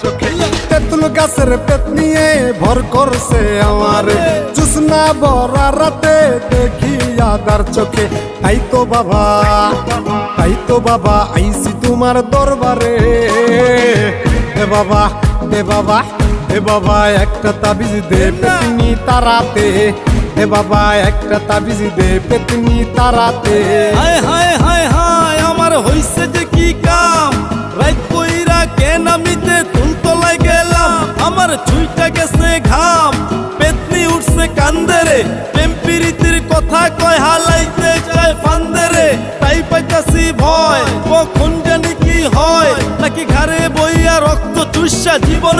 চোখে। তেঁতুল গাছের পেট নিয়ে ভর করছে আমার, জুসনা ভরা রাতে দেখি আদার চোখে। তাই তো বাবা, তাই তো বাবা আইছি তোমার দরবারে। এ বাবা, এ বাবা, এ বাবা একটা তাবিজ দে পেতনি তারাতে। এ বাবা একটা তাবিজ দে পেতনি তারাতে। হায় হায় হায় হায় আমার হইছে যে কি কাম, রাত কইরা কেন আমিতে তুলতলায় গেলাম। আমার ছুইটা গেছে ঘাম, পেতনি উঠছে কান্দেরে, প্রেম প্রীতির কথা কয় হালাইতে চায় ফান্দেরে। তাই পাইতাছি ভয় কখন জানি কি হয়, নাকি ঘাড়ে বইয়া রক্ত চুষা জীবন